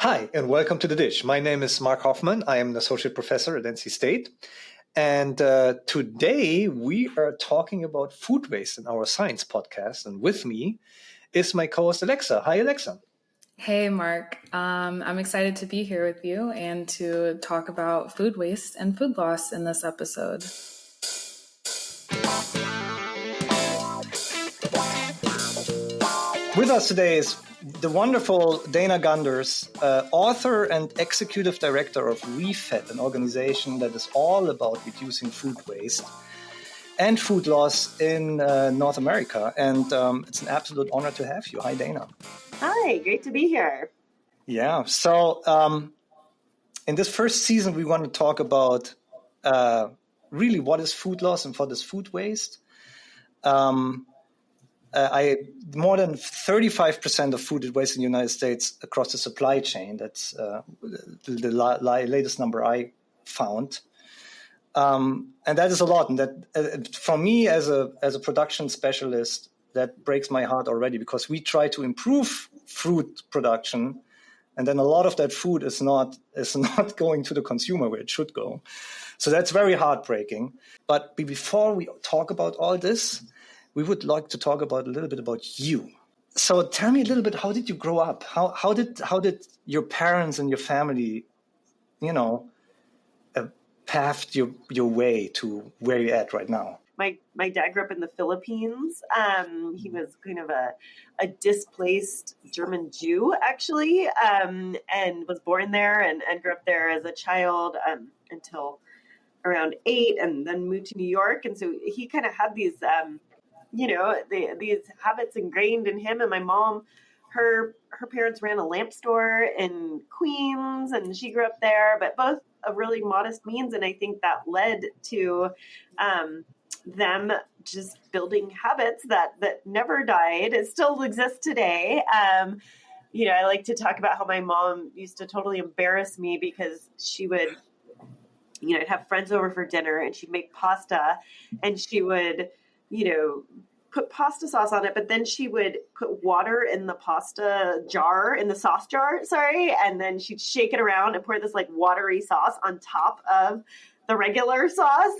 Hi, and welcome to The Dish. My name is Mark Hoffman. I am an associate professor at NC State. And today we are talking about food waste in our science podcast. And with me is my co-host, Alexa. Hi, Alexa. Hey, Mark. I'm excited to be here with you and to talk about food waste and food loss in this episode. With us today is the wonderful Dana Gunders, author and executive director of ReFed, an organization that is all about reducing food waste and food loss in North America. And it's an absolute honor to have you. Hi, Dana. Hi, great to be here. Yeah. So in this first season, we want to talk about really what is food loss and what is food waste. More than 35% of food is wasted in the United States across the supply chain. That's the latest number I found. And that is a lot. And that, for me as a production specialist, that breaks my heart already, because we try to improve food production, and then a lot of that food is not going to the consumer where it should go. So that's very heartbreaking. But before we talk about all this, we would like to talk about a little bit about you. So tell me a little bit, how did you grow up? How did your parents and your family, paved your way to where you're at right now? My dad grew up in the Philippines. He was kind of a displaced German Jew, actually, and was born there and grew up there as a child until around 8, and then moved to New York. And so he kind of had these these habits ingrained in him. And my mom, her parents ran a lamp store in Queens, and she grew up there, but both of really modest means. And I think that led to them just building habits that never died. It still exists today. I like to talk about how my mom used to totally embarrass me because she would, I'd have friends over for dinner and she'd make pasta, and she would, put pasta sauce on it, but then she would put water in the pasta jar, in the sauce jar, and then she'd shake it around and pour this like watery sauce on top of the regular sauce,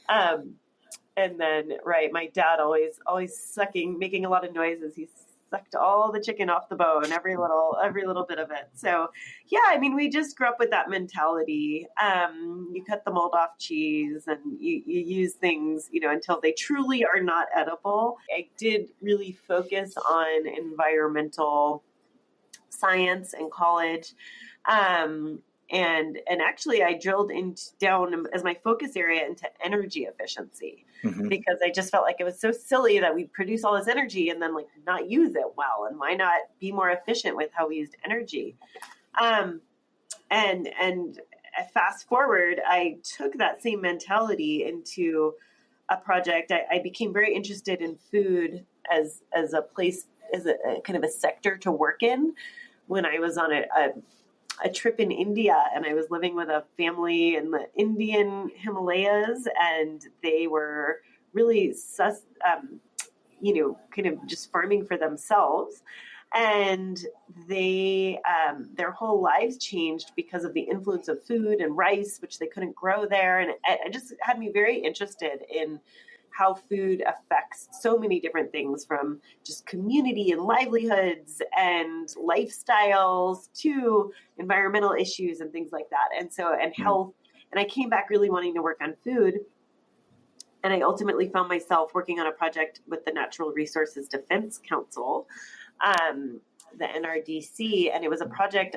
and then, right, my dad always making a lot of noises. He sucked all the chicken off the bone, every little bit of it. So, yeah, we just grew up with that mentality. You cut the mold off cheese, and you use things, until they truly are not edible. I did really focus on environmental science in college. And actually I drilled down as my focus area into energy efficiency, because I just felt like it was so silly that we'd produce all this energy and then not use it well. And why not be more efficient with how we used energy? And fast forward, I took that same mentality into a project. I became very interested in food as a place, as a kind of a sector to work in, when I was on a trip in India, and I was living with a family in the Indian Himalayas, and they were really, kind of just farming for themselves. And they, their whole lives changed because of the influence of food and rice, which they couldn't grow there. And it just had me very interested in how food affects so many different things, from just community and livelihoods and lifestyles to environmental issues and things like that. And health. And I came back really wanting to work on food. And I ultimately found myself working on a project with the Natural Resources Defense Council, the NRDC. And it was a project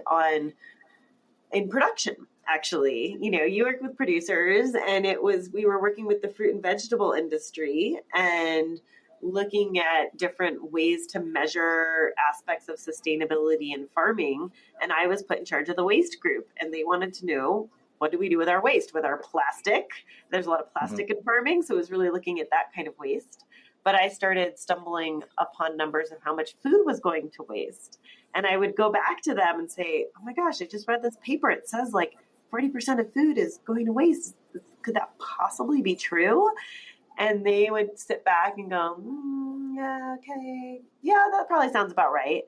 in production. Actually, you work with producers, and we were working with the fruit and vegetable industry and looking at different ways to measure aspects of sustainability in farming. And I was put in charge of the waste group, and they wanted to know, what do we do with our waste, with our plastic? There's a lot of plastic in farming, so it was really looking at that kind of waste. But I started stumbling upon numbers of how much food was going to waste. And I would go back to them and say, oh my gosh, I just read this paper. It says 40% of food is going to waste. Could that possibly be true? And they would sit back and go, yeah, okay. Yeah, that probably sounds about right.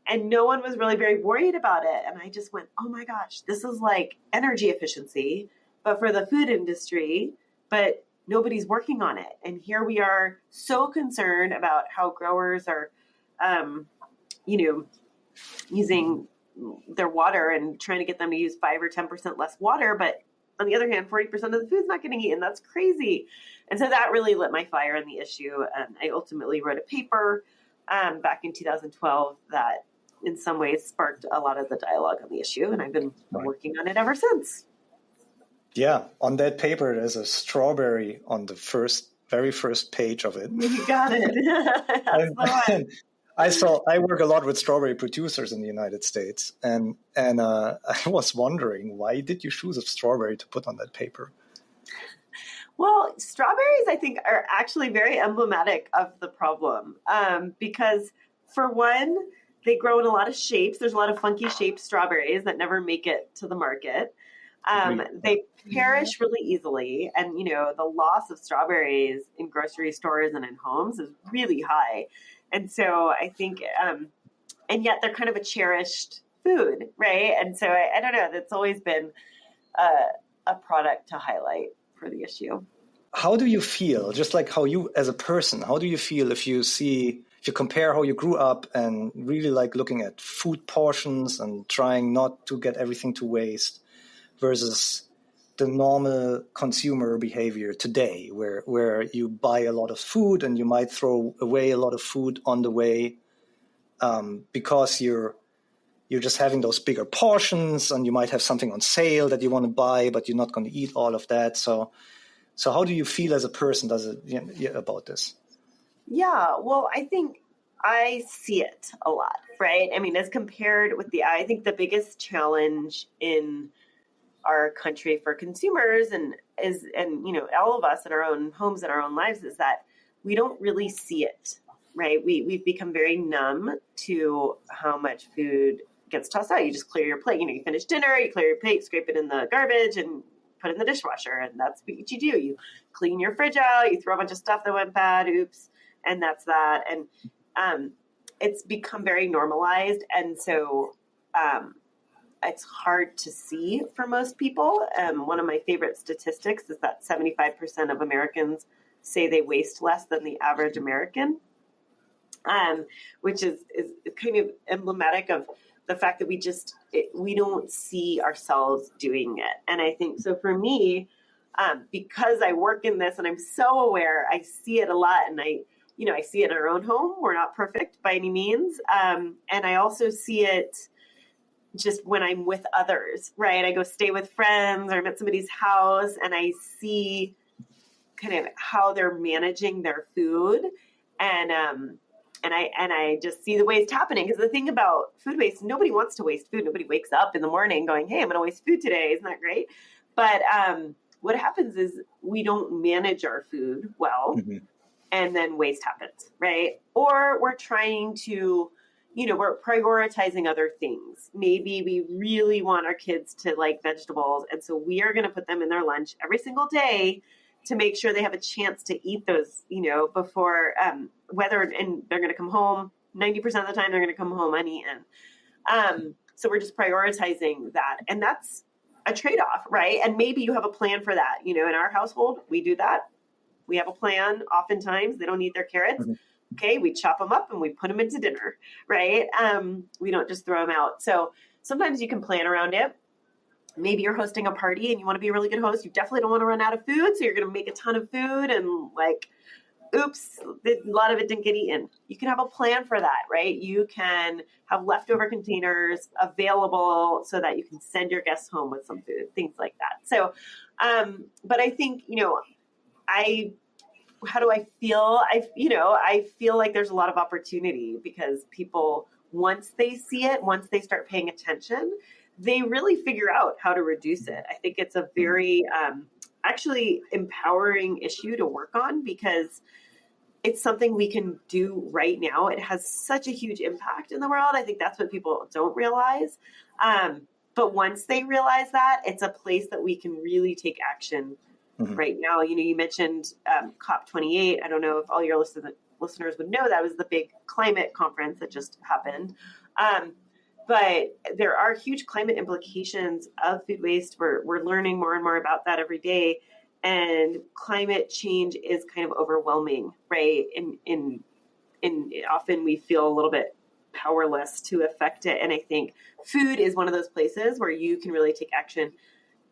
And no one was really very worried about it. And I just went, oh my gosh, this is like energy efficiency, but for the food industry, but nobody's working on it. And here we are so concerned about how growers are, using their water and trying to get them to use 5 or 10% less water. But on the other hand, 40% of the food's not getting eaten. That's crazy. And so that really lit my fire on the issue. And I ultimately wrote a paper back in 2012 that in some ways sparked a lot of the dialogue on the issue. And I've been working on it ever since. Yeah. On that paper, there's a strawberry on the very first page of it. You got it. That's the one. I work a lot with strawberry producers in the United States, and I was wondering, why did you choose a strawberry to put on that paper? Well, strawberries, I think, are actually very emblematic of the problem because, for one, they grow in a lot of shapes. There's a lot of funky shaped strawberries that never make it to the market. They perish really easily. And, the loss of strawberries in grocery stores and in homes is really high. And so I think, and yet they're kind of a cherished food, right? And so I don't know, that's always been a product to highlight for the issue. How do you feel, just like how you as a person, how do you feel if you compare how you grew up and really like looking at food portions and trying not to get everything to waste versus the normal consumer behavior today, where you buy a lot of food and you might throw away a lot of food on the way because you're just having those bigger portions, and you might have something on sale that you want to buy, but you're not going to eat all of that. So how do you feel as a person about this? Yeah, well, I think I see it a lot, right? I mean, as compared with I think the biggest challenge in our country for consumers and all of us in our own homes and our own lives is that we don't really see it, right? We've become very numb to how much food gets tossed out. You just clear your plate. You finish dinner, you clear your plate, scrape it in the garbage and put it in the dishwasher. And that's what you do. You clean your fridge out, you throw a bunch of stuff that went bad, oops. And that's that. And it's become very normalized. And so it's hard to see for most people. One of my favorite statistics is that 75% of Americans say they waste less than the average American, which is kind of emblematic of the fact that we don't see ourselves doing it. And I think, so for me, because I work in this and I'm so aware, I see it a lot, and I see it in our own home. We're not perfect by any means. And I also see it just when I'm with others, right? I go stay with friends or I'm at somebody's house and I see kind of how they're managing their food. And I just see the waste happening. Because the thing about food waste, nobody wants to waste food. Nobody wakes up in the morning going, hey, I'm going to waste food today. Isn't that great? But what happens is we don't manage our food well. Mm-hmm. And then waste happens, right? Or we're trying to, we're prioritizing other things. Maybe we really want our kids to like vegetables. And so we are going to put them in their lunch every single day to make sure they have a chance to eat those, before and they're going to come home 90% of the time, they're going to come home uneaten. So we're just prioritizing that. And that's a trade-off, right? And maybe you have a plan for that. In our household, we do that. We have a plan. Oftentimes they don't eat their carrots. Mm-hmm. Okay. We chop them up and we put them into dinner, right? We don't just throw them out. So sometimes you can plan around it. Maybe you're hosting a party and you want to be a really good host. You definitely don't want to run out of food. So you're going to make a ton of food and oops, a lot of it didn't get eaten. You can have a plan for that, right? You can have leftover containers available so that you can send your guests home with some food, things like that. So, but I think, how do I feel? I feel like there's a lot of opportunity because people, once they see it, once they start paying attention, they really figure out how to reduce it. I think it's a very actually empowering issue to work on because it's something we can do right now. It has such a huge impact in the world. I think that's what people don't realize. But once they realize that, it's a place that we can really take action. Mm-hmm. Right now. You mentioned COP28. I don't know if all your listeners would know that was the big climate conference that just happened. But there are huge climate implications of food waste. We're learning more and more about that every day. And climate change is kind of overwhelming, right? In often we feel a little bit powerless to affect it. And I think food is one of those places where you can really take action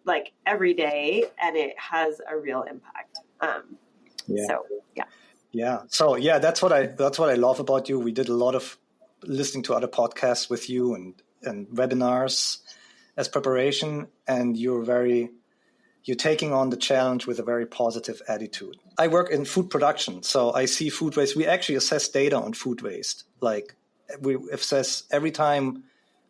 like every day, and it has a real impact. So yeah. Yeah. So yeah, that's what I love about you. We did a lot of listening to other podcasts with you and webinars as preparation, and you're taking on the challenge with a very positive attitude. I work in food production, so I see food waste. We actually assess data on food waste. Like we assess every time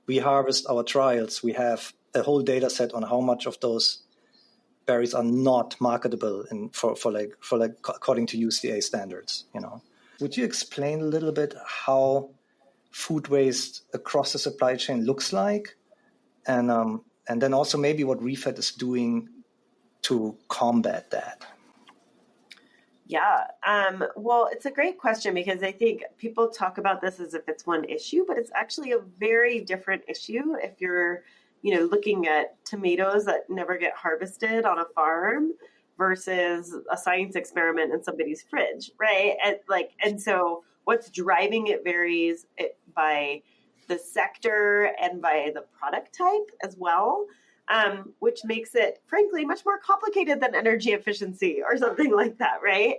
we harvest our trials, we have a whole data set on how much of those berries are not marketable for according to USDA standards. Would you explain a little bit how food waste across the supply chain looks like, and then also maybe what REFET is doing to combat that? Yeah. Well, it's a great question, because I think people talk about this as if it's one issue, but it's actually a very different issue if you're, looking at tomatoes that never get harvested on a farm versus a science experiment in somebody's fridge, right? And so what's driving it varies by the sector and by the product type as well. Which makes it, frankly, much more complicated than energy efficiency or something like that, right?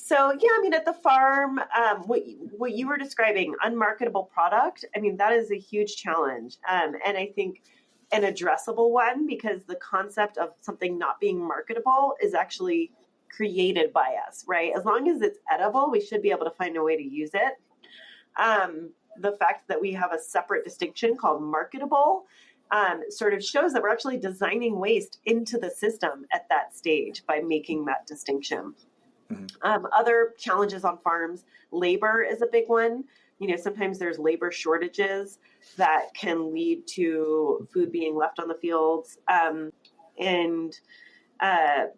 So, yeah, at the farm, what you were describing, unmarketable product, that is a huge challenge. And I think an addressable one, because the concept of something not being marketable is actually created by us, right? As long as it's edible, we should be able to find a way to use it. The fact that we have a separate distinction called marketable sort of shows that we're actually designing waste into the system at that stage by making that distinction. Mm-hmm. Other challenges on farms, labor is a big one. Sometimes there's labor shortages that can lead to food being left on the fields. And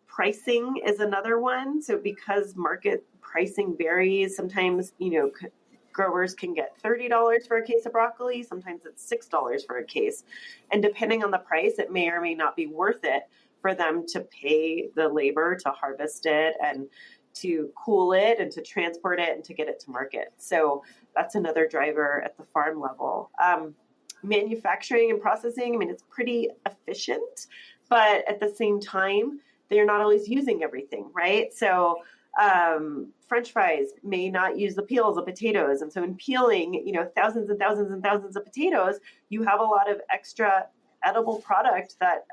pricing is another one. So because market pricing varies, sometimes, growers can get $30 for a case of broccoli. Sometimes it's $6 for a case. And depending on the price, it may or may not be worth it for them to pay the labor to harvest it and to cool it and to transport it and to get it to market. So that's another driver at the farm level. Manufacturing and processing, it's pretty efficient, but at the same time, they're not always using everything, right? So French fries may not use the peels of potatoes. And so in peeling, thousands and thousands and thousands of potatoes, you have a lot of extra edible product that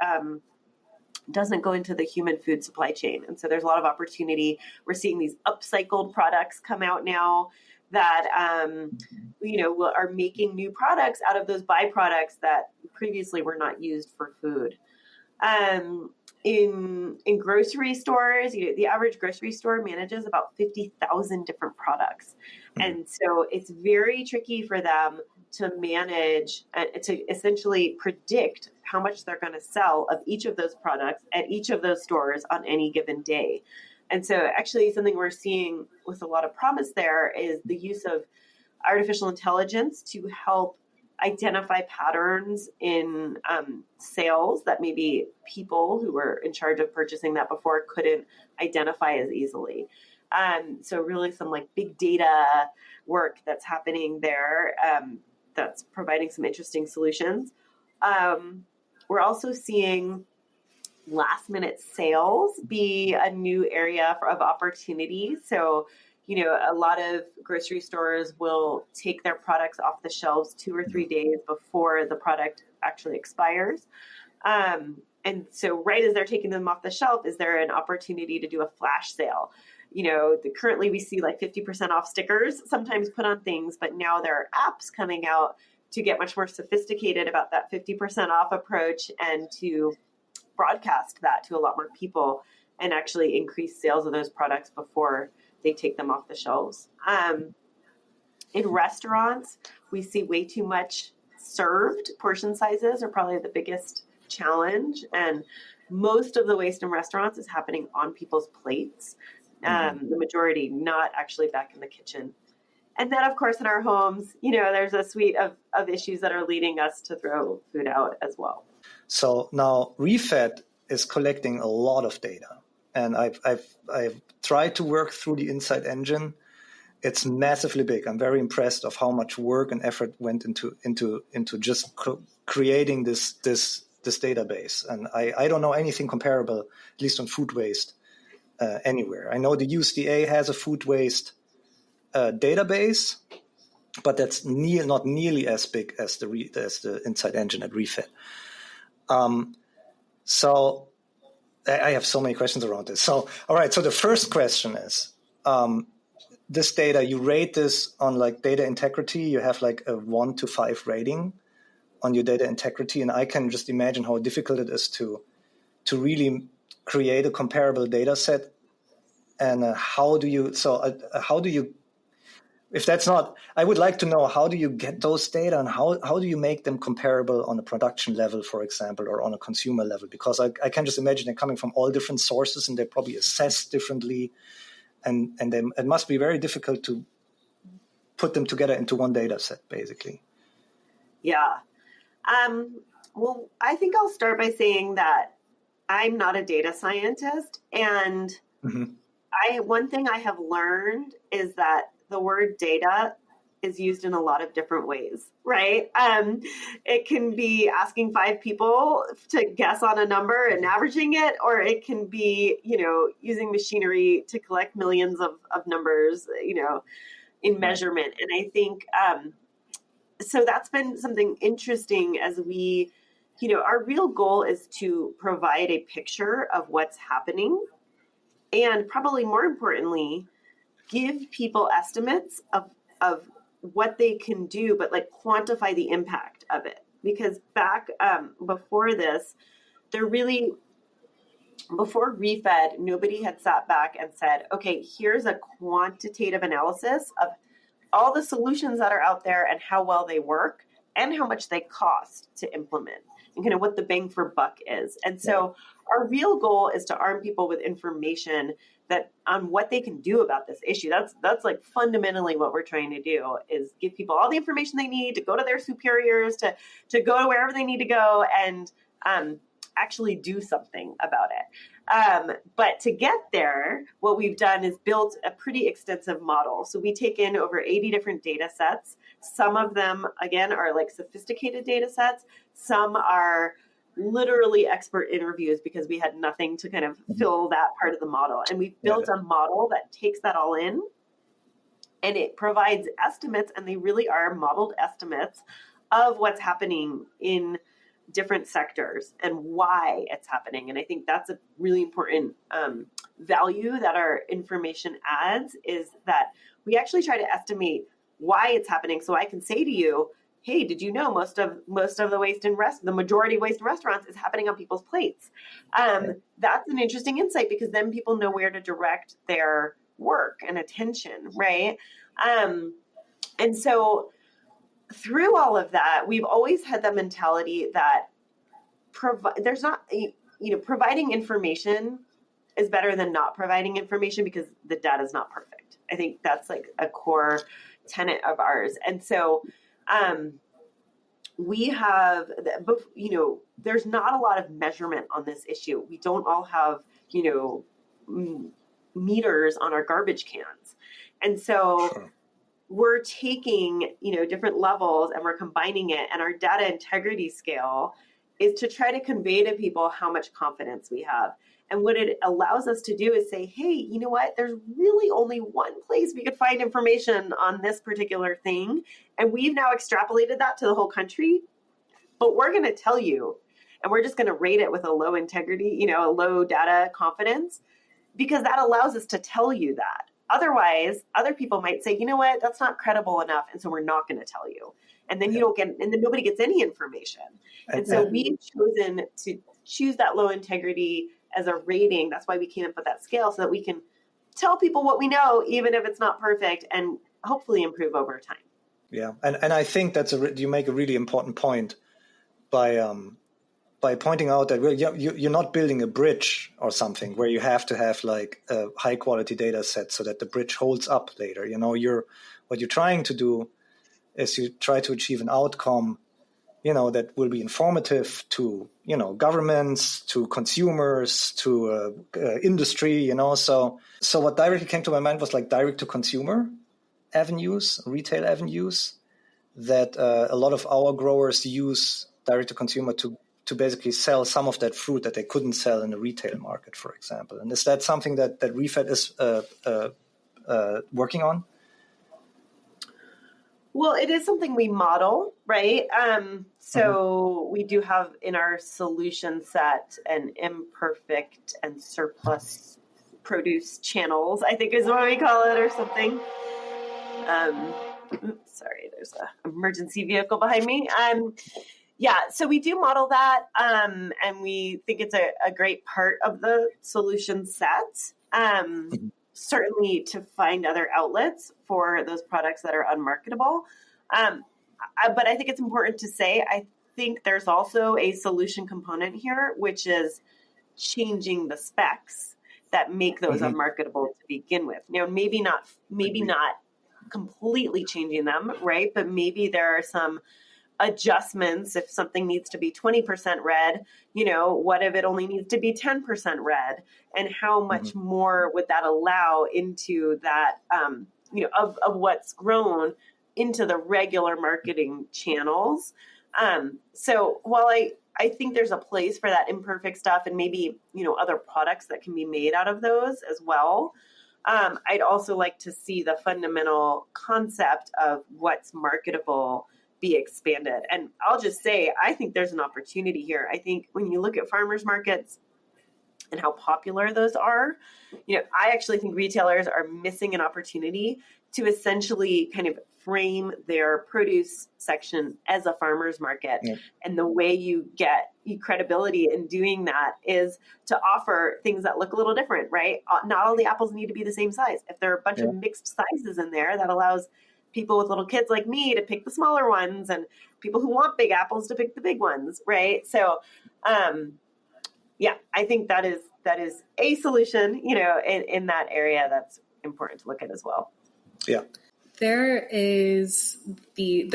doesn't go into the human food supply chain. And so there's a lot of opportunity. We're seeing these upcycled products come out now that, are making new products out of those byproducts that previously were not used for food. In grocery stores, the average grocery store manages about 50,000 different products. And so it's very tricky for them to manage, to essentially predict how much they're going to sell of each of those products at each of those stores on any given day. And so actually something we're seeing with a lot of promise there is the use of artificial intelligence to help identify patterns in sales that maybe people who were in charge of purchasing that before couldn't identify as easily. So really some big data work that's happening there that's providing some interesting solutions. We're also seeing last minute sales be a new area of opportunity. So a lot of grocery stores will take their products off the shelves 2 or 3 days before the product actually expires. And so right as they're taking them off the shelf, is there an opportunity to do a flash sale? Currently we see 50% off stickers sometimes put on things, but now there are apps coming out to get much more sophisticated about that 50% off approach and to broadcast that to a lot more people and actually increase sales of those products before they take them off the shelves. In restaurants, we see way too much served. Portion sizes are probably the biggest challenge. And most of the waste in restaurants is happening on people's plates. The majority not actually back in the kitchen. And then, of course, in our homes, there's a suite of issues that are leading us to throw food out as well. So now Refed is collecting a lot of data, and I've tried to work through the Insight Engine. It's massively big. I'm very impressed of how much work and effort went into just creating this database. And I don't know anything comparable, at least on food waste, anywhere. I know the USDA has a food waste database, but that's not nearly as big as the Insight Engine at Refed. So I have so many questions around this. So, all right. So the first question is, this data, you rate this on like data integrity. You have like a 1 to 5 rating on your data integrity. And I can just imagine how difficult it is to really create a comparable data set. And how do you, if that's not, I would like to know, how do you get those data and how do you make them comparable on a production level, for example, or on a consumer level? Because I can just imagine they're coming from all different sources and they're probably assessed differently. And it must be very difficult to put them together into one data set, basically. Yeah. Well, I think I'll start by saying that I'm not a data scientist. And one thing I have learned is that the word data is used in a lot of different ways, right? It can be asking 5 people to guess on a number and averaging it, or it can be, using machinery to collect millions of numbers, in measurement. And I think, so that's been something interesting as we, our real goal is to provide a picture of what's happening. And probably more importantly, give people estimates of what they can do, but like quantify the impact of it. Because back before this, before Refed, nobody had sat back and said, okay, here's a quantitative analysis of all the solutions that are out there and how well they work and how much they cost to implement and kind of what the bang for buck is. And so our real goal is to arm people with information that on what they can do about this issue. That's like fundamentally what we're trying to do, is give people all the information they need to go to their superiors, to go to wherever they need to go and actually do something about it. But to get there, what we've done is built a pretty extensive model. So we take in over 80 different data sets. Some of them, again, are like sophisticated data sets. Some are literally expert interviews because we had nothing to kind of fill that part of the model. And we've built a model that takes that all in, and it provides estimates, and they really are modeled estimates of what's happening in different sectors and why it's happening. And I think that's a really important value that our information adds, is that we actually try to estimate why it's happening. So I can say to you, hey, did you know most of the waste in the majority of waste in restaurants is happening on people's plates? That's an interesting insight, because then people know where to direct their work and attention, right? And so through all of that, we've always had the mentality that providing information is better than not providing information, because the data is not perfect. I think that's like a core tenet of ours. And so we have, there's not a lot of measurement on this issue. We don't all have, meters on our garbage cans. And so we're taking, different levels and we're combining it. And our data integrity scale is to try to convey to people how much confidence we have. And what it allows us to do is say, hey, you know what? There's really only one place we could find information on this particular thing. And we've now extrapolated that to the whole country. But we're going to tell you, and we're just going to rate it with a low integrity, a low data confidence, because that allows us to tell you that. Otherwise, other people might say, you know what? That's not credible enough. And so we're not going to tell you. And then and then nobody gets any information. And so we've chosen to choose that low integrity as a rating. That's why we came up with that scale, so that we can tell people what we know, even if it's not perfect, and hopefully improve over time. Yeah, and I think you make a really important point by pointing out that you're not building a bridge or something where you have to have like a high quality data set so that the bridge holds up later. what you're trying to do is you try to achieve an outcome, that will be informative to, governments, to consumers, to industry, So what directly came to my mind was like direct to consumer avenues, retail avenues that a lot of our growers use direct to consumer to basically sell some of that fruit that they couldn't sell in the retail market, for example. And is that something that Refed is working on? Well, it is something we model, right? So we do have in our solution set an imperfect and surplus produce channels, I think is what we call it, or something. Oops, sorry, there's an emergency vehicle behind me. So we do model that, and we think it's a great part of the solution set. Certainly to find other outlets for those products that are unmarketable. But I think it's important to say, I think there's also a solution component here, which is changing the specs that make those unmarketable to begin with. Maybe not completely changing them, right? But maybe there are some adjustments. If something needs to be 20% red, what if it only needs to be 10% red? And how much more would that allow into that, of what's grown into the regular marketing channels? So while I think there's a place for that imperfect stuff and maybe, other products that can be made out of those as well, I'd also like to see the fundamental concept of what's marketable be expanded. And I'll just say, I think there's an opportunity here. I think when you look at farmers markets and how popular those are, I actually think retailers are missing an opportunity to essentially kind of frame their produce section as a farmer's market. Yeah. And the way you get credibility in doing that is to offer things that look a little different, right? Not all the apples need to be the same size. If there are a bunch of mixed sizes in there, that allows people with little kids like me to pick the smaller ones and people who want big apples to pick the big ones, right? So, I think that is a solution, in that area that's important to look at as well. Yeah. There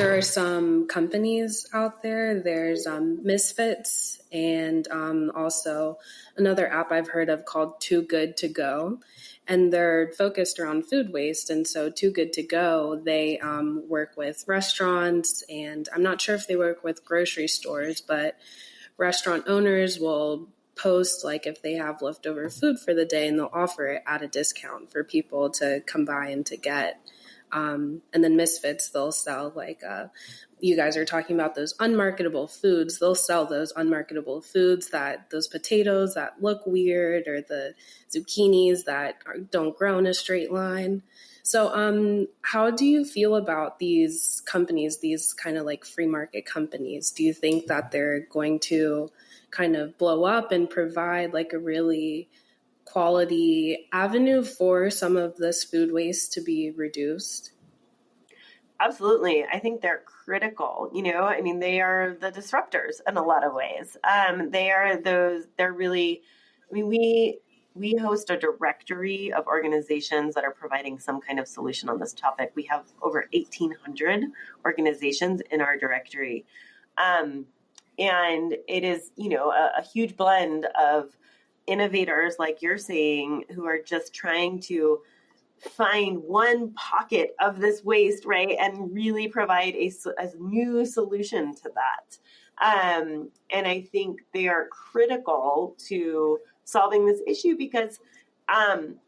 are some companies out there. There's Misfits and also another app I've heard of called Too Good to Go. And they're focused around food waste. And so Too Good to Go, they work with restaurants, and I'm not sure if they work with grocery stores, but restaurant owners will post like if they have leftover food for the day, and they'll offer it at a discount for people to come by and to get. And then Misfits, they'll sell like, you guys are talking about those unmarketable foods. They'll sell those unmarketable foods, those potatoes that look weird, or the zucchinis that don't grow in a straight line. So how do you feel about these companies, these kind of like free market companies? Do you think that they're going to kind of blow up and provide like a really quality avenue for some of this food waste to be reduced? Absolutely. I think they're critical. They are the disruptors in a lot of ways. We host a directory of organizations that are providing some kind of solution on this topic. We have over 1,800 organizations in our directory. And it is, a huge blend of innovators, like you're saying, who are just trying to find one pocket of this waste, right, and really provide a new solution to that. And I think they are critical to solving this issue because, kind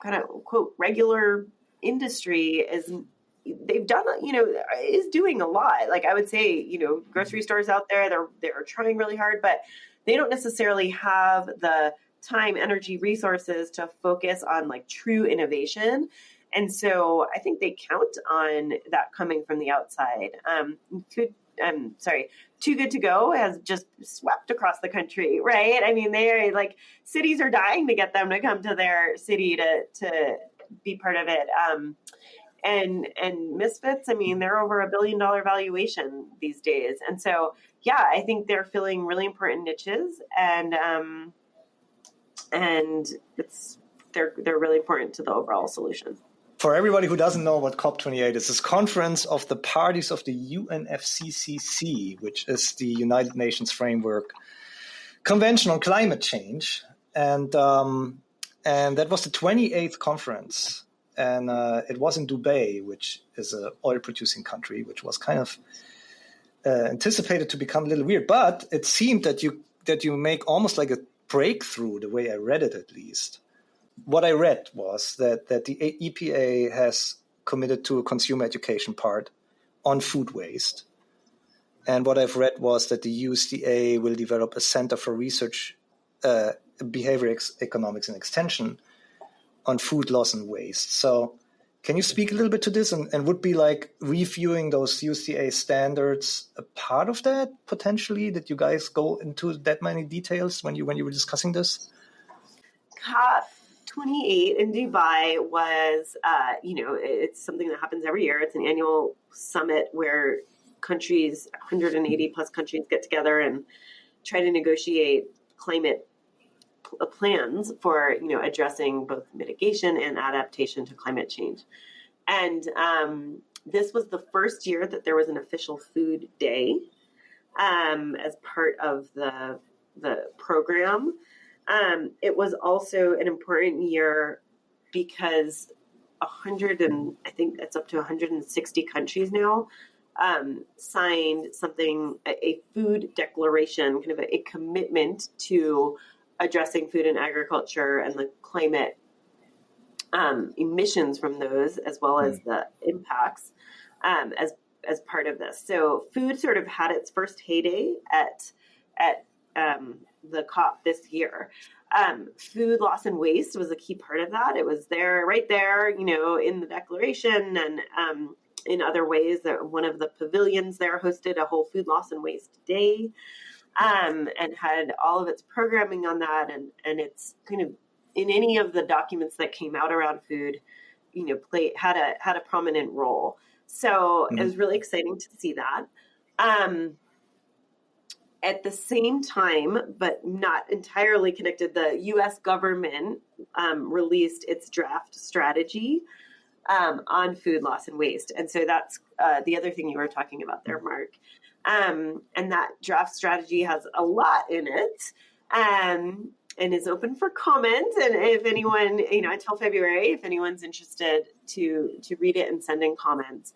of quote, regular industry is doing a lot. Like I would say, grocery stores out there, they're trying really hard, but they don't necessarily have the time, energy, resources to focus on like true innovation. And so I think they count on that coming from the outside. Too Good to Go has just swept across the country, right? They're like, cities are dying to get them to come to their city to be part of it. And Misfits, they're over $1 billion valuation these days. And so, I think they're filling really important niches, and they're really important to the overall solution. for everybody who doesn't know what COP28 is, it's a conference of the parties of the UNFCCC, which is the United Nations Framework Convention on Climate Change. And that was the 28th conference. And it was in Dubai, which is an oil-producing country, which was kind of anticipated to become a little weird. But it seemed that you make almost like a breakthrough, the way I read it at least. What I read was that the EPA has committed to a consumer education part on food waste. And what I've read was that the USDA will develop a Center for Research, Behavior Economics and Extension on food loss and waste. So can you speak a little bit to this, and would be like reviewing those USDA standards a part of that potentially, that you guys go into that many details when you were discussing this? COP28 in Dubai was, it's something that happens every year. It's an annual summit where countries, 180 plus countries, get together and try to negotiate climate plans for, addressing both mitigation and adaptation to climate change. And this was the first year that there was an official food day as part of the program. It was also an important year because I think it's up to 160 countries now, signed something, a food declaration, kind of a commitment to addressing food and agriculture and the climate emissions from those, as well as the impacts as part of this. So food sort of had its first heyday at the COP this year. Food loss and waste was a key part of that. It was right there, in the declaration, and in other ways. That one of the pavilions there hosted a whole food loss and waste day, and had all of its programming on that, and it's kind of in any of the documents that came out around food, had a prominent role. So it was really exciting to see that. At the same time, but not entirely connected, the U.S. government released its draft strategy on food loss and waste. And so that's the other thing you were talking about there, Mark. And that draft strategy has a lot in it and is open for comment. And if anyone, until February, if anyone's interested to read it and send in comments.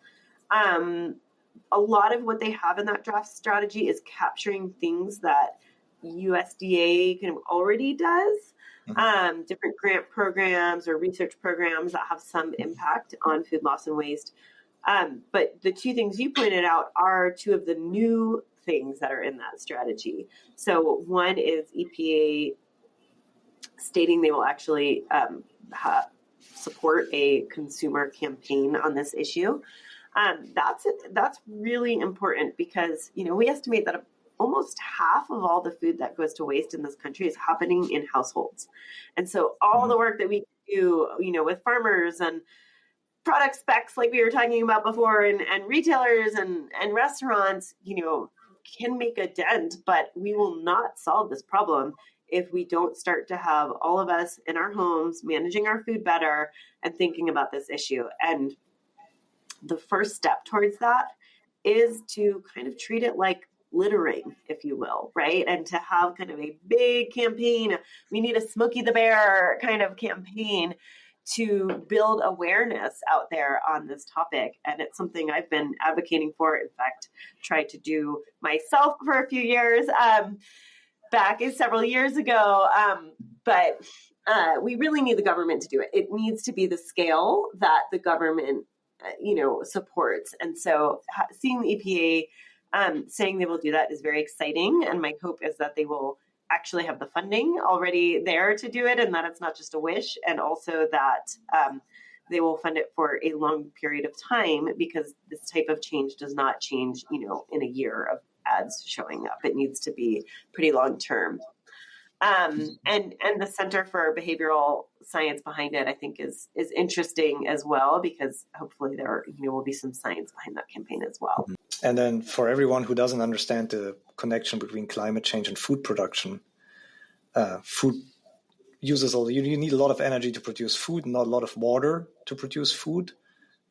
A lot of what they have in that draft strategy is capturing things that USDA kind of already does, different grant programs or research programs that have some impact on food loss and waste. But the two things you pointed out are two of the new things that are in that strategy. So one is EPA stating they will actually support a consumer campaign on this issue. That's really important because, we estimate that almost half of all the food that goes to waste in this country is happening in households. And so all the work that we do, with farmers and product specs, like we were talking about before, and retailers and restaurants, can make a dent, but we will not solve this problem if we don't start to have all of us in our homes managing our food better and thinking about this issue. And the first step towards that is to kind of treat it like littering, if you will, right? And to have kind of a big campaign. We need a Smokey the Bear kind of campaign to build awareness out there on this topic. And it's something I've been advocating for. In fact, tried to do myself for a few years, back several years ago. But we really need the government to do it. It needs to be the scale that the government supports. And so seeing the EPA saying they will do that is very exciting. And my hope is that they will actually have the funding already there to do it, and that it's not just a wish, and also that they will fund it for a long period of time, because this type of change does not change, in a year of ads showing up. It needs to be pretty long term. And the Center for Behavioral Science behind it, I think, is interesting as well, because hopefully there will be some science behind that campaign as well. And then for everyone who doesn't understand the connection between climate change and food production, food uses you need a lot of energy to produce food, not a lot of water. to produce food.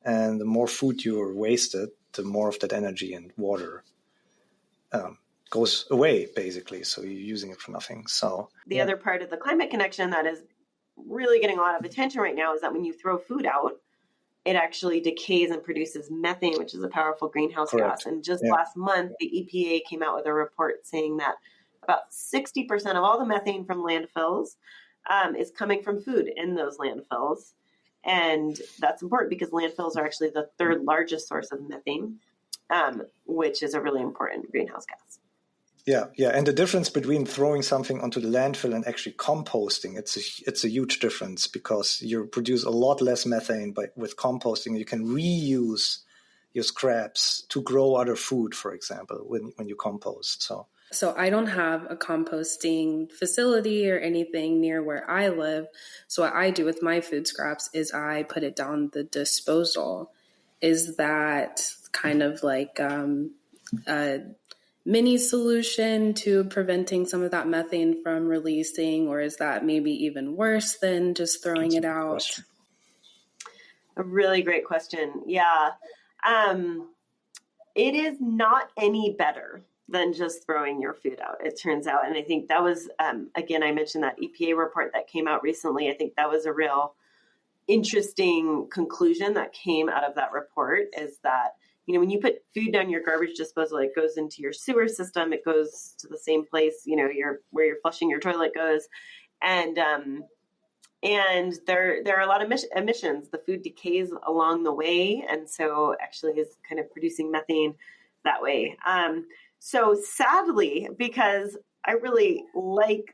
And the more food you're wasted, the more of that energy and water goes away, basically. So you're using it for nothing. So the other part of the climate connection that is really getting a lot of attention right now is that when you throw food out, it actually decays and produces methane, which is a powerful greenhouse gas. And just last month, the EPA came out with a report saying that about 60% of all the methane from landfills is coming from food in those landfills. And that's important because landfills are actually the third largest source of methane, which is a really important greenhouse gas. Yeah. And the difference between throwing something onto the landfill and actually composting, it's a huge difference because you produce a lot less methane with composting. You can reuse your scraps to grow other food, for example, when you compost. So I don't have a composting facility or anything near where I live. So what I do with my food scraps is I put it down the disposal. Is that kind of like a mini solution to preventing some of that methane from releasing, or is that maybe even worse than just throwing it out? A really great question. Yeah. It is not any better than just throwing your food out, it turns out. And I think that was, again, I mentioned that EPA report that came out recently. I think that was a real interesting conclusion that came out of that report is that, when you put food down your garbage disposal, it goes into your sewer system. It goes to the same place, where you're flushing your toilet goes. And there are a lot of emissions. The food decays along the way. And so actually is kind of producing methane that way. So sadly, because I really like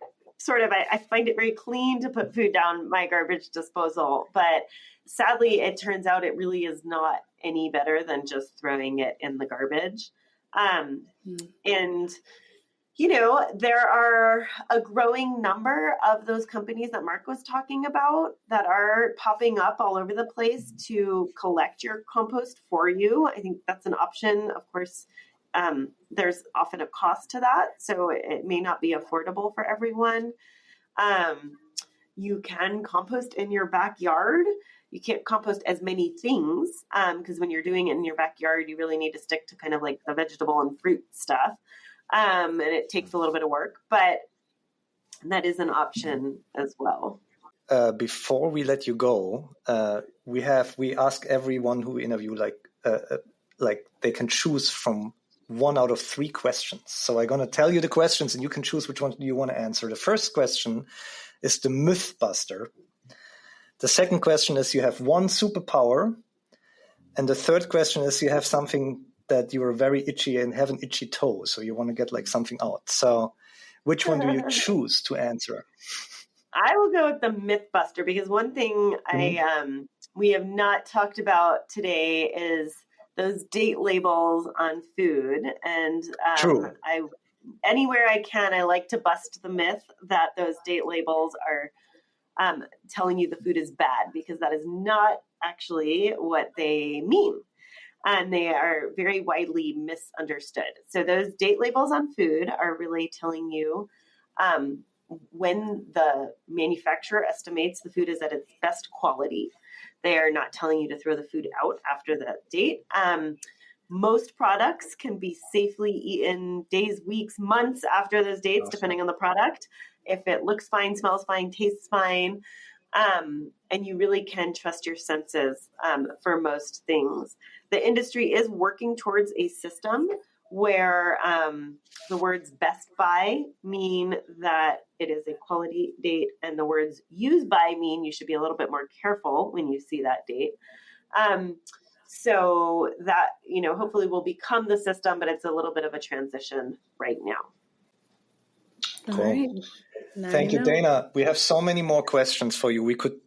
I find it very clean to put food down my garbage disposal, but sadly, it turns out it really is not any better than just throwing it in the garbage. And, there are a growing number of those companies that Mark was talking about that are popping up all over the place to collect your compost for you. I think that's an option. Of course, there's often a cost to that, so it may not be affordable for everyone. You can compost in your backyard. You can't compost as many things because when you're doing it in your backyard, you really need to stick to kind of like the vegetable and fruit stuff. And it takes a little bit of work, but that is an option as well. Before we let you go, we ask everyone who we interview like they can choose from 1 out of 3 questions. So I'm going to tell you the questions and you can choose which one you want to answer. The first question is the myth buster. The second question is you have one superpower. And the third question is you have something that you are very itchy and have an itchy toe. So you want to get like something out. So which one do you choose to answer? I will go with the myth buster because one thing we have not talked about today is those date labels on food. And True. Anywhere I can, I like to bust the myth that those date labels are telling you the food is bad because that is not actually what they mean. And they are very widely misunderstood. So those date labels on food are really telling you when the manufacturer estimates the food is at its best quality. They are not telling you to throw the food out after that date. Most products can be safely eaten days, weeks, months after those dates, depending on the product. If it looks fine, smells fine, tastes fine, and you really can trust your senses for most things. The industry is working towards a system where the words best by mean that it is a quality date, and the words use by mean you should be a little bit more careful when you see that date. So that, hopefully will become the system, but it's a little bit of a transition right now. Cool. All right. Thank you, Dana. We have so many more questions for you. We could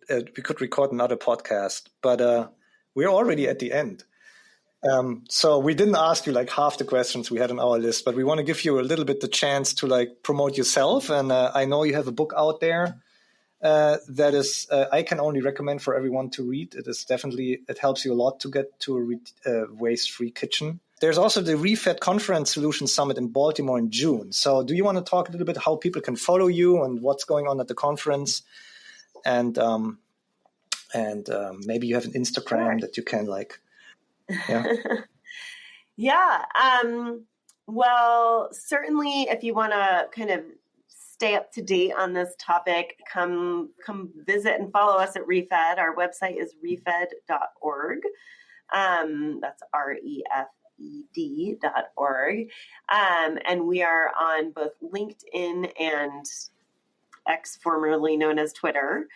record another podcast, but we're already at the end. So we didn't ask you like half the questions we had on our list, but we want to give you a little bit the chance to like promote yourself. And I know you have a book out there that is I can only recommend for everyone to read. It helps you a lot to get to a waste-free kitchen. There's also the Refed Conference Solutions Summit in Baltimore in June. So do you want to talk a little bit how people can follow you and what's going on at the conference? And And maybe you have an Instagram that you can Yeah. Well, certainly if you want to kind of stay up to date on this topic, come visit and follow us at ReFed. Our website is refed.org. That's refed.org. And we are on both LinkedIn and X, formerly known as Twitter.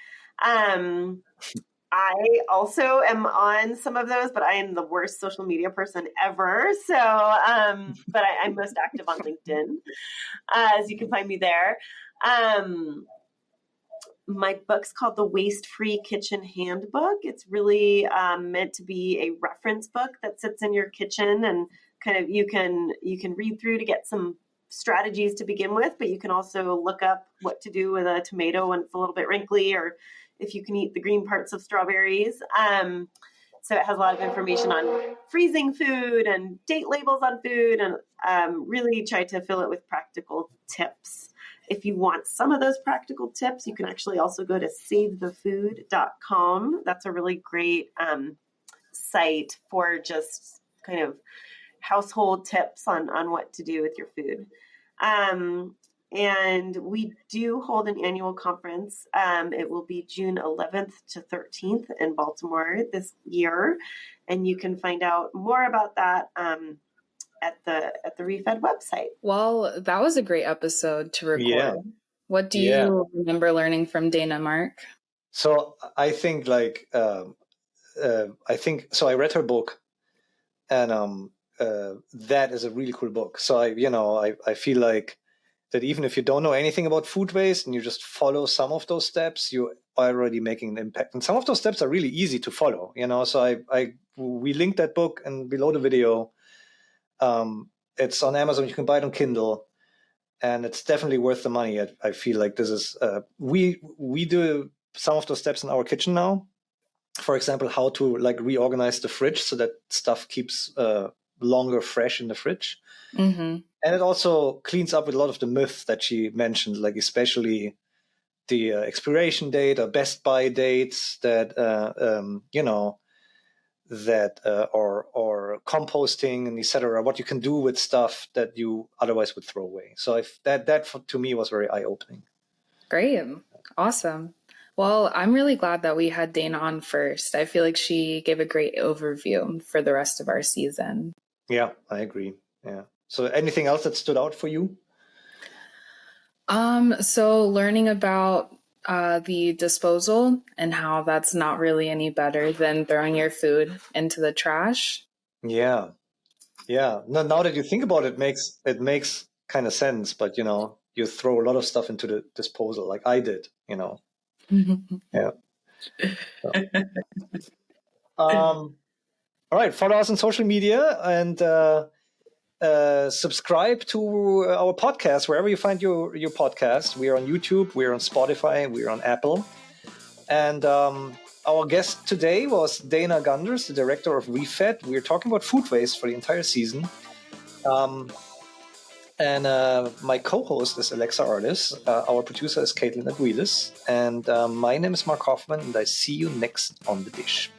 I also am on some of those, but I am the worst social media person ever. So, but I'm most active on LinkedIn, as you can find me there. My book's called the Waste-Free Kitchen Handbook. It's really meant to be a reference book that sits in your kitchen, and kind of you can read through to get some strategies to begin with, but you can also look up what to do with a tomato when it's a little bit wrinkly, or if you can eat the green parts of strawberries. So it has a lot of information on freezing food and date labels on food, and really try to fill it with practical tips. If you want some of those practical tips, you can actually also go to savethefood.com. That's a really great site for just kind of household tips on what to do with your food. And we do hold an annual conference. It will be June 11th to 13th in Baltimore this year. And you can find out more about that at the ReFed website. Well, that was a great episode to record. Yeah. What do you remember learning from Dana, Mark? So I think so I read her book, and that is a really cool book. So I feel like that even if you don't know anything about food waste and you just follow some of those steps, you're already making an impact. And some of those steps are really easy to follow, So we linked that book and below the video. It's on Amazon. You can buy it on Kindle, and it's definitely worth the money. I feel like this is we do some of those steps in our kitchen now. For example, how to reorganize the fridge so that stuff keeps longer fresh in the fridge. Mm-hmm. And it also cleans up with a lot of the myths that she mentioned, especially the expiration date or best by dates that or composting and etc. What you can do with stuff that you otherwise would throw away. So that to me was very eye opening. Great, awesome. Well, I'm really glad that we had Dana on first. I feel like she gave a great overview for the rest of our season. Yeah, I agree. Yeah. So anything else that stood out for you? So learning about the disposal and how that's not really any better than throwing your food into the trash. Yeah. Yeah. Now that you think about it, it makes kind of sense, but you throw a lot of stuff into the disposal like I did, Yeah. All right. Follow us on social media and subscribe to our podcast wherever you find your podcast. We are on YouTube, we're on Spotify, we're on Apple. And our guest today was Dana Gunders, the director of ReFed. We're talking about food waste for the entire season. And my co-host is Alexa Artis. Our producer is Caitlin Aguilis. And my name is Mark Hoffman, and I see you next on The Dish.